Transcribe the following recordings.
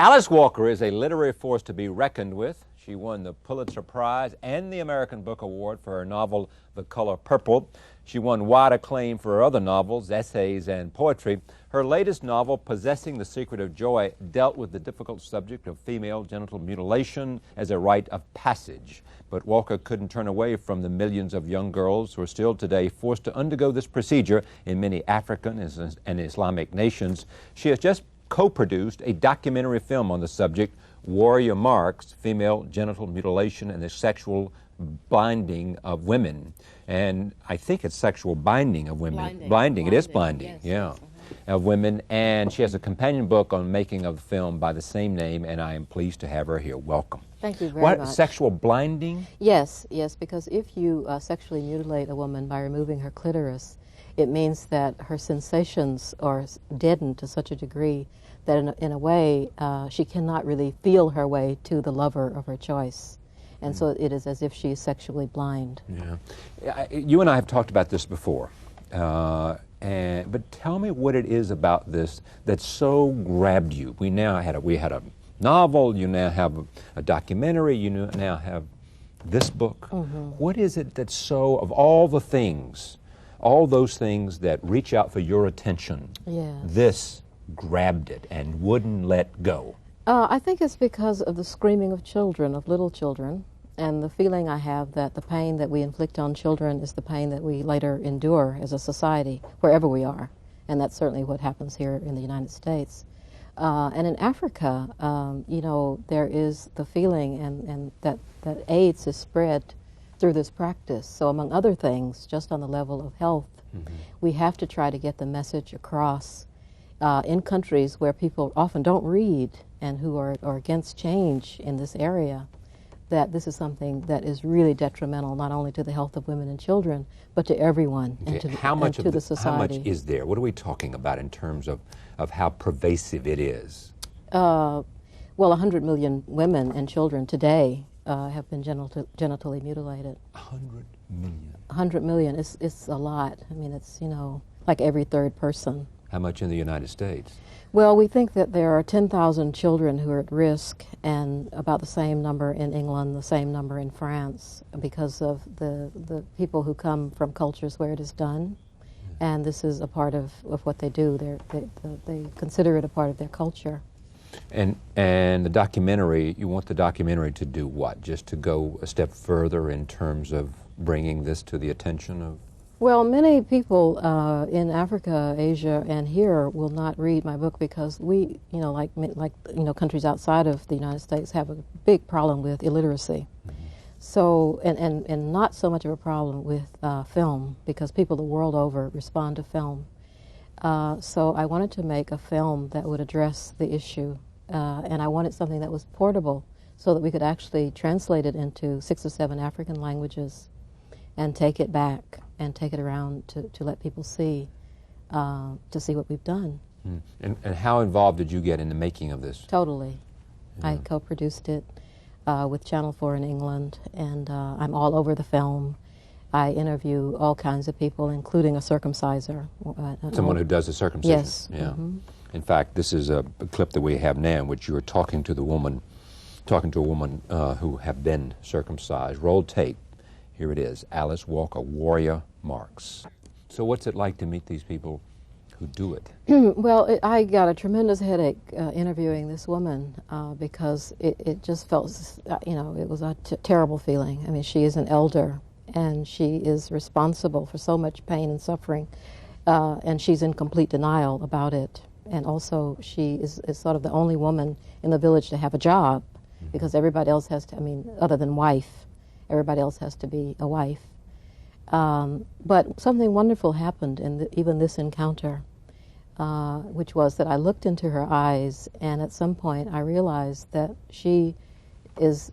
Alice Walker is a literary force to be reckoned with. She won the Pulitzer Prize and the American Book Award for her novel, The Color Purple. She won wide acclaim for her other novels, essays, and poetry. Her latest novel, Possessing the Secret of Joy, dealt with the difficult subject of female genital mutilation as a rite of passage. But Walker couldn't turn away from the millions of young girls who are still today forced to undergo this procedure in many African and Islamic nations. She has just co-produced a documentary film on the subject, Warrior Marks, Female Genital Mutilation and the Sexual Blinding of Women. And I think it's sexual binding of women. Blinding. It is blinding, yes. Yeah. Of women. And she has a companion book on making of the film by the same name, and I am pleased to have her here. Welcome. Thank you very much. Sexual blinding? Yes, because if you sexually mutilate a woman by removing her clitoris, it means that her sensations are deadened to such a degree that in a way she cannot really feel her way to the lover of her choice. And so it is as if she is sexually blind. Yeah. You and I have talked about this before. But tell me what it is about this that so grabbed you. We had a novel, you now have a documentary, you now have this book. Mm-hmm. What is it that's so, of all the things, all those things that reach out for your attention, yes, this grabbed it and wouldn't let go? I think it's because of the screaming of children, of little children, and the feeling I have that the pain that we inflict on children is the pain that we later endure as a society, wherever we are. And that's certainly what happens here in the United States. And in Africa, there is the feeling and that AIDS is spread through this practice. So among other things, just on the level of health, mm-hmm, we have to try to get the message across in countries where people often don't read and who are against change in this area, that this is something that is really detrimental not only to the health of women and children, but to everyone, and to the society. How much is there? What are we talking about in terms of how pervasive it is? Well, 100 million women and children today have been genitally mutilated. 100 million? 100 million. It's a lot. I mean, it's, like every third person. How much in the United States? Well, we think that there are 10,000 children who are at risk, and about the same number in England, the same number in France, because of the people who come from cultures where it is done. And this is a part of what they do. They consider it a part of their culture. And the documentary, you want the documentary to do what? Just to go a step further in terms of bringing this to the attention of? Well, many people in Africa, Asia, and here will not read my book because we, countries outside of the United States have a big problem with illiteracy. Mm-hmm. So, and not so much of a problem with film, because people the world over respond to film. So I wanted to make a film that would address the issue, and I wanted something that was portable so that we could actually translate it into 6 or 7 African languages and take it back and take it around to let people see what we've done. And how involved did you get in the making of this? Totally. Yeah. I co-produced it with Channel 4 in England, and I'm all over the film. I interview all kinds of people, including a circumciser. Someone who does the circumcision? Yes. Yeah. Mm-hmm. In fact, this is a clip that we have now in which you are talking to a woman who have been circumcised. Roll tape. Here it is, Alice Walker, Warrior Marks. So what's it like to meet these people who do it? Well, I got a tremendous headache interviewing this woman because it just felt, it was a terrible feeling. I mean, she is an elder, and she is responsible for so much pain and suffering, and she's in complete denial about it. And also, she is sort of the only woman in the village to have a job, mm-hmm, because everybody else has to, other than wife, everybody else has to be a wife. But something wonderful happened in even this encounter, which was that I looked into her eyes, and at some point I realized that she is,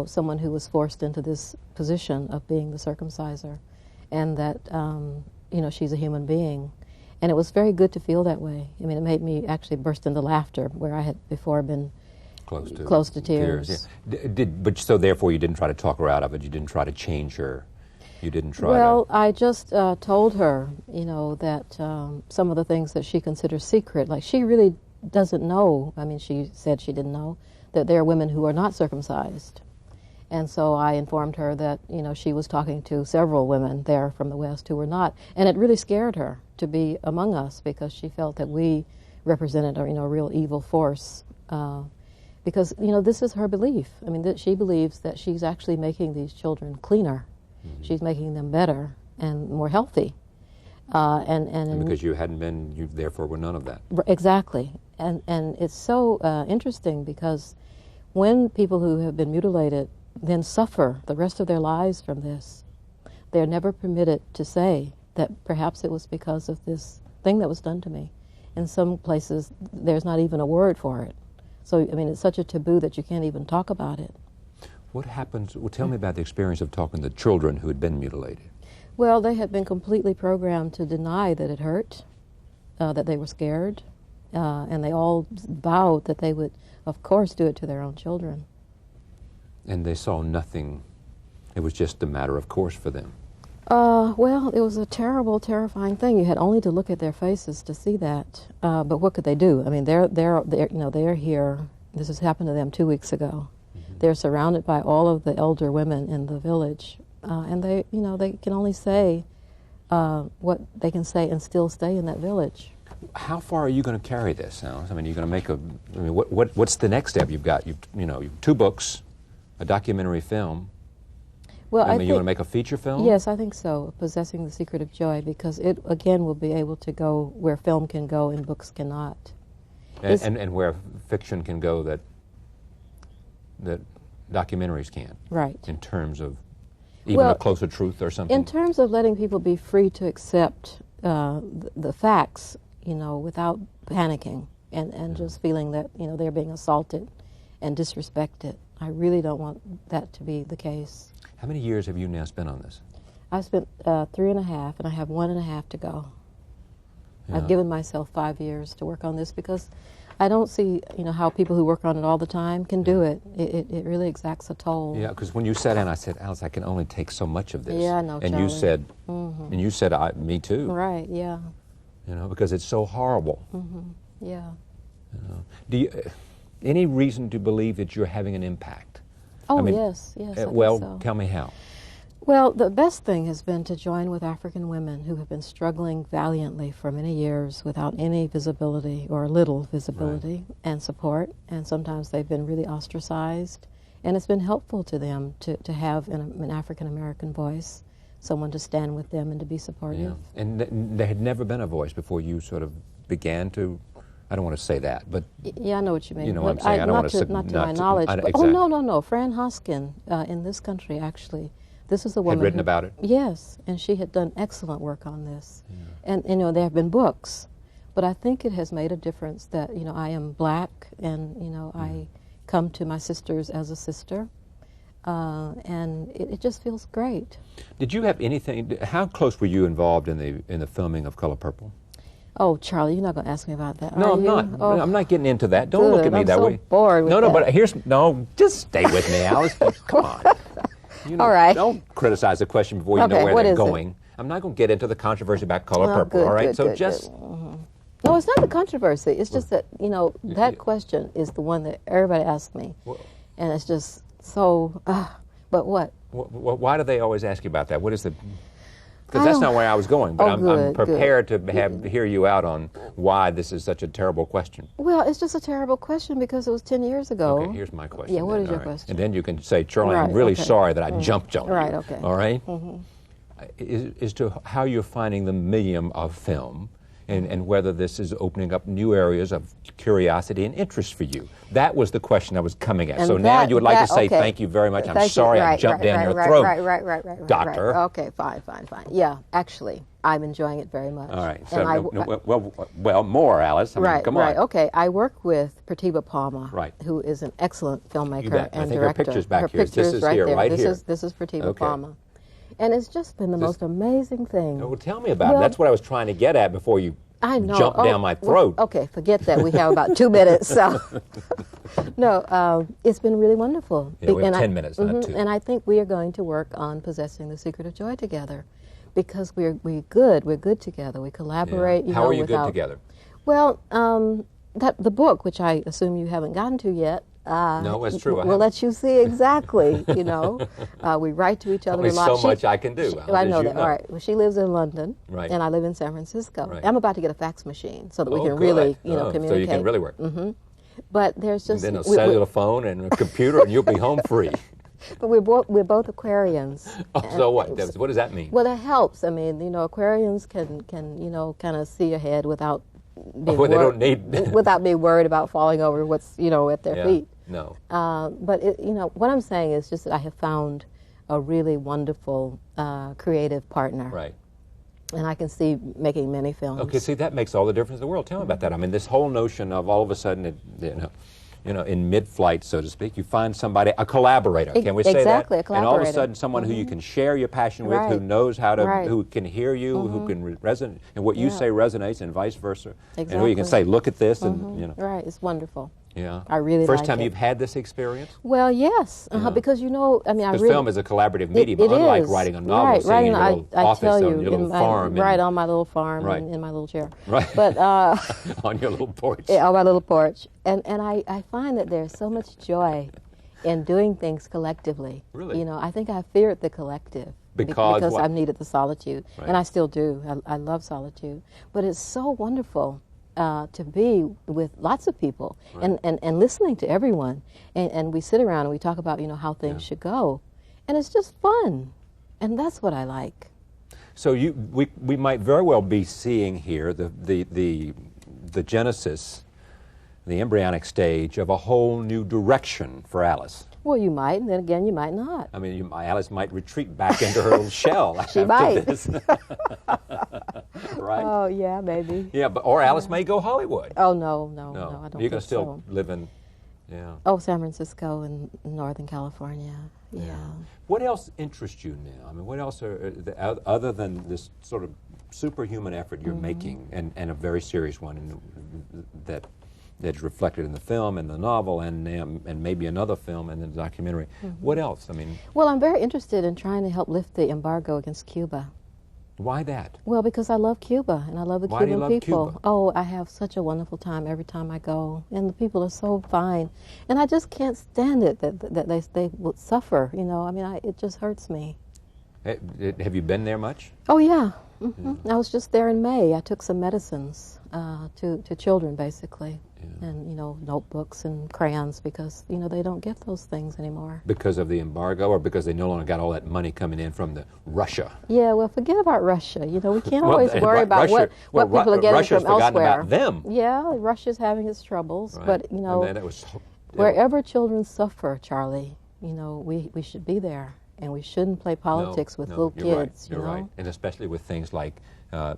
someone who was forced into this position of being the circumciser, and that, she's a human being. And it was very good to feel that way. I mean, it made me actually burst into laughter, where I had before been close to tears. Yeah. But so therefore you didn't try to talk her out of it. You didn't try to change her. You didn't try. Well, I just told her, that some of the things that she considers secret, like she really doesn't know, I mean, she said she didn't know, that there are women who are not circumcised. And so I informed her that, you know, she was talking to several women there from the West who were not. And it really scared her to be among us because she felt that we represented a, you know, real evil force. Because, you know, this is her belief. I mean, that she believes that she's actually making these children cleaner. Mm-hmm. She's making them better and more healthy. And because you hadn't been, you therefore were none of that. Exactly. And it's so interesting because when people who have been mutilated then suffer the rest of their lives from this, they're never permitted to say that perhaps it was because of this thing that was done to me. In some places, there's not even a word for it. So, I mean, it's such a taboo that you can't even talk about it. What happens, well, tell me about the experience of talking to children who had been mutilated. Well, they had been completely programmed to deny that it hurt, that they were scared, and they all vowed that they would, of course, do it to their own children. And they saw nothing, it was just a matter of course for them. Well, it was a terrible, terrifying thing. You had only to look at their faces to see that. But what could they do? I mean, they're here. This has happened to them 2 weeks ago. Mm-hmm. They're surrounded by all of the elder women in the village, and they can only say what they can say and still stay in that village. How far are you going to carry this, Alice? I mean, you're going to make a. I mean, what's the next step? You've 2 books, a documentary film. Well, I mean, you want to make a feature film? Yes, I think so, Possessing the Secret of Joy, because it, again, will be able to go where film can go and books cannot. And where fiction can go that documentaries can't. Right. In terms of even a closer truth or something? In terms of letting people be free to accept the facts, you know, without panicking and just feeling that, you know, they're being assaulted and disrespected. I really don't want that to be the case. How many years have you now spent on this? I've spent 3.5, and I have 1.5 to go. Yeah. I've given myself 5 years to work on this because I don't see, you know, how people who work on it all the time can do it. It really exacts a toll. Yeah, because when you sat down, I said, Alice, I can only take so much of this. Yeah, I know, and Charlie. you said, mm-hmm. and you said, me too. Right. Yeah. You know, because it's so horrible. Mm-hmm. Yeah. You know, do you any reason to believe that you're having an impact? Oh, I mean, yes. I well, think so. Tell me how. Well, the best thing has been to join with African women who have been struggling valiantly for many years without any visibility or little visibility and support, and sometimes they've been really ostracized, and it's been helpful to them to have an African-American voice, someone to stand with them and to be supportive. Yeah. And there had never been a voice before you sort of began to, I don't want to say that, but... Yeah, I know what you mean. You know what I'm saying. I don't want to... Not to my knowledge. But, exactly. Oh, no. Fran Hoskin in this country, actually. This is a woman had written about it? Yes, and she had done excellent work on this. Yeah. And, you know, there have been books, but I think it has made a difference that, you know, I am black and, you know, I come to my sisters as a sister, and it just feels great. Did you have anything, how close were you involved in the filming of Color Purple? Oh, Charlie, you're not going to ask me about that, No, are I'm you? not. Oh, I'm not getting into that. Don't look at me I'm that so way. Bored with no, that. But just stay with me, Alice. Come on. You know, all right. Don't criticize the question before you know where they're going. I'm not going to get into the controversy about Color Purple, good, all right? Good, so good, just... Good. Mm-hmm. No, it's not the controversy. It's just that, you know, that question is the one that everybody asks me. Well, and it's just so, but what? Why do they always ask you about that? What is the... Because that's not where I was going, but I'm prepared to hear you out on why this is such a terrible question. Well, it's just a terrible question because it was 10 years ago. Okay, here's my question. Yeah, what is your question? And then you can say, Charlie, I'm really sorry that I jumped on you. Right, okay. All right? Mm-hmm. Is to how you're finding the medium of film and whether this is opening up new areas of curiosity and interest for you. That was the question I was coming at. And so now you would like to say thank you very much. I'm sorry I jumped down your throat, Doctor. Okay, fine. Yeah, actually, I'm enjoying it very much. All right. So, well, more, Alice. I mean, come on. Right, okay. I work with Pratibha Palma, right, who is an excellent filmmaker and I think director. her picture's back her here. Picture's This is here, right here. This is Pratibha Palma. And it's just been the most amazing thing. Well, tell me about it. That's what I was trying to get at before you jumped down my throat. Well, okay, forget that. We have about 2 minutes. So, no, it's been really wonderful. Yeah, we have 10 minutes, not 2. And I think we are going to work on Possessing the Secret of Joy together, because we're good. We're good together. We collaborate. Yeah. How are you good together? Well, the book, which I assume you haven't gotten to yet. No, that's true. We'll let you see exactly. We write to each other Only a lot. so much I can do. I know that. All right. Well, she lives in London, right, and I live in San Francisco. Right. I'm about to get a fax machine so that we can good. really, communicate. So you can really work. Mm-hmm. But there's just then a cellular phone and a computer, and you'll be home free. But we're both Aquarians. So what? What does that mean? Well, that helps. I mean, Aquarians can kind of see ahead without being they don't need without being worried about falling over what's at their feet. No. But what I'm saying is just that I have found a really wonderful creative partner. Right. And I can see making many films. Okay, see, that makes all the difference in the world. Tell me about that. I mean, this whole notion of all of a sudden, in mid-flight, so to speak, you find somebody, a collaborator. Can we say that? Exactly, a collaborator. And all of a sudden, someone who you can share your passion with, who knows how to, who can hear you, who can resonate, and what you say resonates, and vice versa. Exactly. And who you can say, look at this, and Right, it's wonderful. Yeah. I really First like time it. you've had this experience? Well, yes, because Because film is a collaborative medium, it unlike is. writing a novel, right, sitting in your I little office on your little farm. Right, on my little farm, Right. in my little chair. Right. But on your little porch. Yeah, on my little porch. And I find that there's so much joy in doing things collectively. Really? I think I feared the collective. Because what? I've needed the solitude. Right. And I still do. I love solitude. But it's so wonderful to be with lots of people, right, and listening to everyone. And we sit around and we talk about, how things should go. And it's just fun. And that's what I like. So we might very well be seeing here the genesis, the embryonic stage of a whole new direction for Alice. Well, you might, and then again, you might not. I mean, Alice might retreat back into her little shell She after might. this. Right? Oh, yeah, maybe. Yeah, or Alice may go Hollywood. Oh, no, I don't You're think going to still so. live in, yeah. Oh, San Francisco and Northern California, yeah. What else interests you now? I mean, what else other than this sort of superhuman effort you're making, and a very serious one that's reflected in the film and the novel and maybe another film and the documentary. What else? I mean, well, I'm very interested in trying to help lift the embargo against Cuba. why that? Well, because I love Cuba and I love the Why do you Cuban love people. Cuba? Oh, I have such a wonderful time every time I go, and the people are so fine, and I just can't stand it that they would suffer. I mean, it just hurts me. Have you been there much? Oh yeah, I was just there in May. I took some medicines to children, basically, and notebooks and crayons, because they don't get those things anymore. Because of the embargo, or because they no longer got all that money coming in from Russia? Yeah, well, forget about Russia. We can't always worry about Russia, what people are getting Russia's from forgotten elsewhere. about them. Yeah, Russia's having its troubles, Right. but And then it was, wherever children suffer, Charlie, we should be there, and we shouldn't play politics with little you're kids. Right, you're right, and especially with things like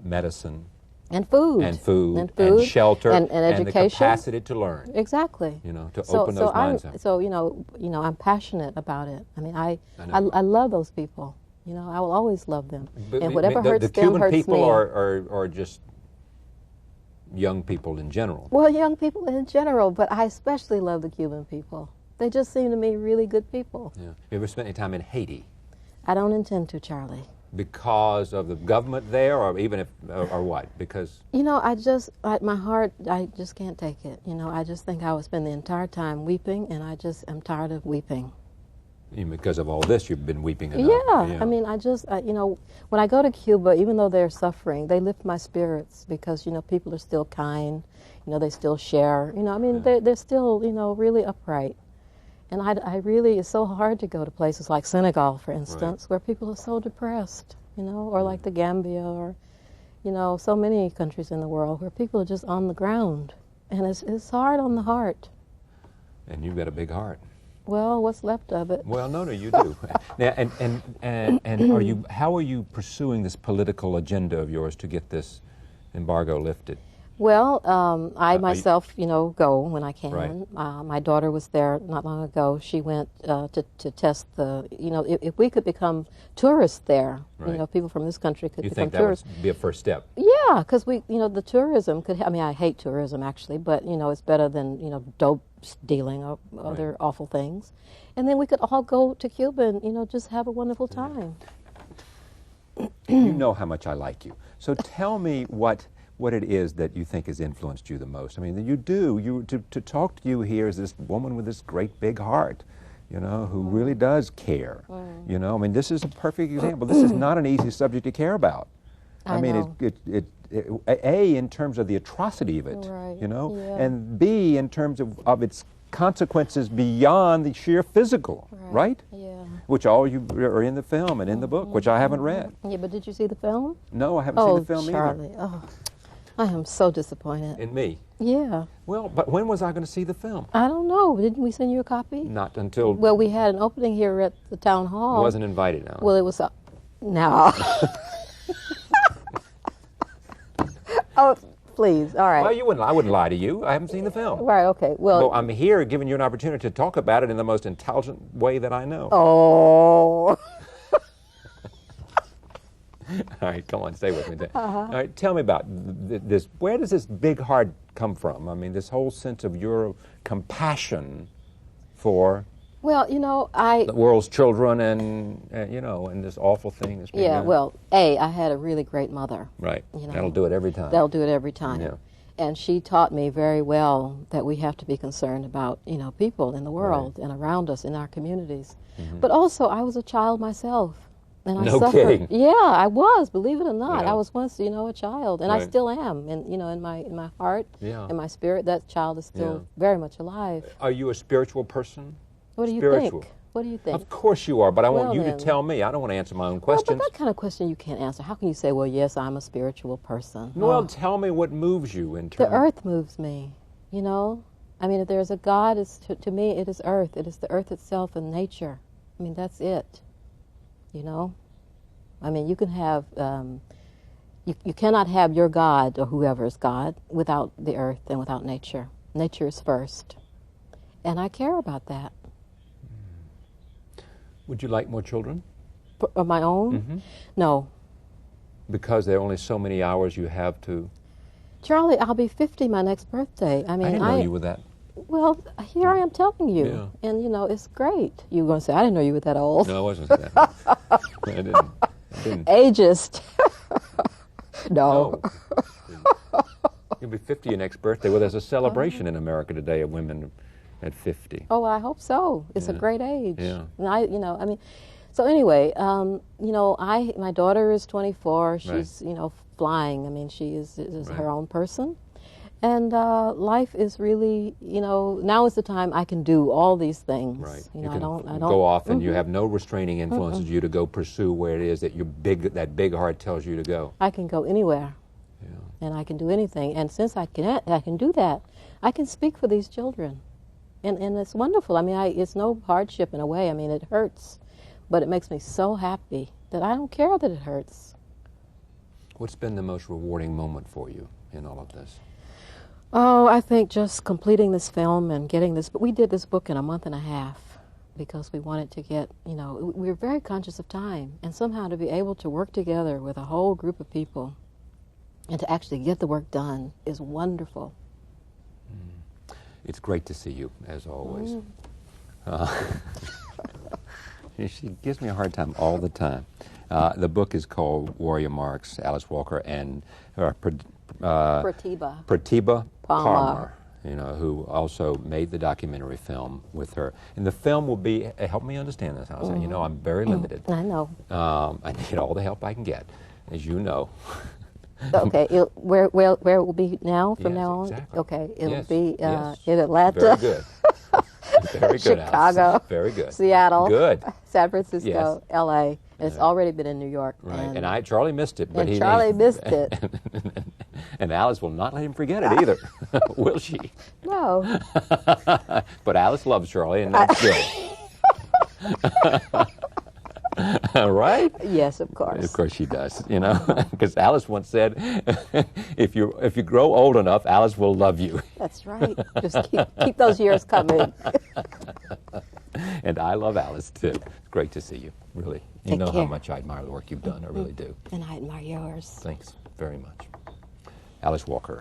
medicine. And food. And shelter. And education. And the capacity to learn. Exactly. To open those minds up. So, I'm passionate about it. I mean, I love those people. I will always love them. And whatever hurts them Cuban hurts me. The Cuban people are just young people in general. Well, young people in general, but I especially love the Cuban people. They just seem to me really good people. Yeah. You ever spent any time in Haiti? I don't intend to, Charlie. Because of the government there, or even if, or what? Because my heart, I just can't take it. I just think I would spend the entire time weeping, and I just am tired of weeping. Because of all this, you've been weeping enough. Yeah. I mean, when I go to Cuba, even though they're suffering, they lift my spirits, because people are still kind. They still share. I mean, they're still really upright. And I really, it's so hard to go to places like Senegal, for instance, where people are so depressed, or like the Gambia, or, so many countries in the world where people are just on the ground. And it's hard on the heart. And you've got a big heart. Well, what's left of it. Well, no, you do. Now, and how are you pursuing this political agenda of yours to get this embargo lifted? Well, I myself, go when I can. Right. My daughter was there not long ago. She went to test the, if we could become tourists there, right, people from this country could you become think that tourists. would be a first step? Yeah, because the tourism could, I mean, I hate tourism actually, but, it's better than, dope dealing or other right, awful things. And then we could all go to Cuba and, just have a wonderful time. You know how much I like you. So tell me what what it is that you think has influenced you the most. I mean, you do. To talk to you here is this woman with this great big heart, you know, who really does care. You know, I mean, this is a perfect example. This is not an easy subject to care about. I mean, A, in terms of the atrocity of it, right. you know, Yeah. and B, in terms of its consequences beyond the sheer physical, right? Yeah. Which all you are in the film and in the book, which I haven't read. Yeah, but did you see the film? No, I haven't seen the film Charlie. either. Oh, I am so disappointed. In me. Yeah. Well, but when was I going to see the film? I don't know. Didn't we send you a copy? Not until... Well, we had an opening here at the town hall. I wasn't invited now. Well, it was... no. Oh, please. All right. Well, I wouldn't lie to you. I haven't seen the film. Right, okay. Well, I'm here giving you an opportunity to talk about it in the most intelligent way that I know. oh. All right, come on, stay with me then. All right, tell me about this. Where does this big heart come from? I mean, this whole sense of your compassion for Well, you know, the world's children and you know, and this awful thing that's being yeah, done. well, I had a really great mother. Right. You know, That'll do it every time. That'll do it every time. Yeah. And she taught me very well that we have to be concerned about, you know, people in the world and around us in our communities. But also, I was a child myself. And I No suffered. kidding. Yeah, I was, believe it or not. Yeah. I was once, you know, a child, and I Right. still am. And you know, in my heart, Yeah. in my spirit, that child is still Yeah. very much alive. Are you a spiritual person? What do you Spiritual. think? What do you think? Of course you are, but I want Well, you then. to tell me. I don't want to answer my own Well, questions. but that kind of question you can't answer. How can you say, well, yes, I'm a spiritual person? Well, Oh. tell me what moves you in The terms. earth moves me, you know? I mean, if there's a God, to me, it is earth. It is the earth itself and nature. I mean, that's it, you know? I mean, you can have, you cannot have your God or whoever is God without the earth and without nature. Nature is first. And I care about that. Would you like more children? Of my own? No. Because there are only so many hours you have to... Charlie, I'll be 50 my next birthday. I mean, I didn't know you were that. Well, here I am telling you. Yeah. And, you know, it's great. You were going to say, I didn't know you were that old. No, I wasn't that. I didn't. Ageist. No. You'll be 50 your next birthday. Well, there's a celebration in America today of women at 50. Oh, I hope so. It's a great age. Yeah. And you know, I mean, so anyway, you know, my daughter is 24. She's, you know, flying. I mean, she is her own person. And life is really, you know, now is the time I can do all these things. Right. You know, can I don't go off and you have no restraining influences you to go pursue where it is that that big heart tells you to go. I can go anywhere. Yeah. And I can do anything. And since I can do that, I can speak for these children. And it's wonderful. I mean, it's no hardship in a way. I mean, it hurts, but it makes me so happy that I don't care that it hurts. What's been the most rewarding moment for you in all of this? Oh, I think just completing this film and getting this. But we did this book in a month and a half because we wanted to get, you know, we were very conscious of time. And somehow to be able to work together with a whole group of people and to actually get the work done is wonderful. It's great to see you, as always. She gives me a hard time all the time. The book is called Warrior Marks, Alice Walker and Pratibha Parmar, you know, who also made the documentary film with her. And the film will be, help me understand this, Alice. You know, I'm very limited. I know. I need all the help I can get, as you know. Okay, where it will be now, from Yes, now on? exactly. Okay, it'll Yes, be yes. in Atlanta. Very good. Very good, Chicago. Alice. Very good. Seattle. Good. San Francisco, Yes. L.A. And it's already been in New York. Right. And Charlie missed it. But And Charlie missed it. And Alice will not let him forget it either, will she? No. But Alice loves Charlie, and that's good. Right? Yes, of course. Of course she does, you know, because Alice once said, if you grow old enough, Alice will love you. That's right. Just keep those years coming. And I love Alice, too. It's great to see you, really. You Take know care. how much I admire the work you've done. I really do. And I admire yours. Thanks very much. Alice Walker.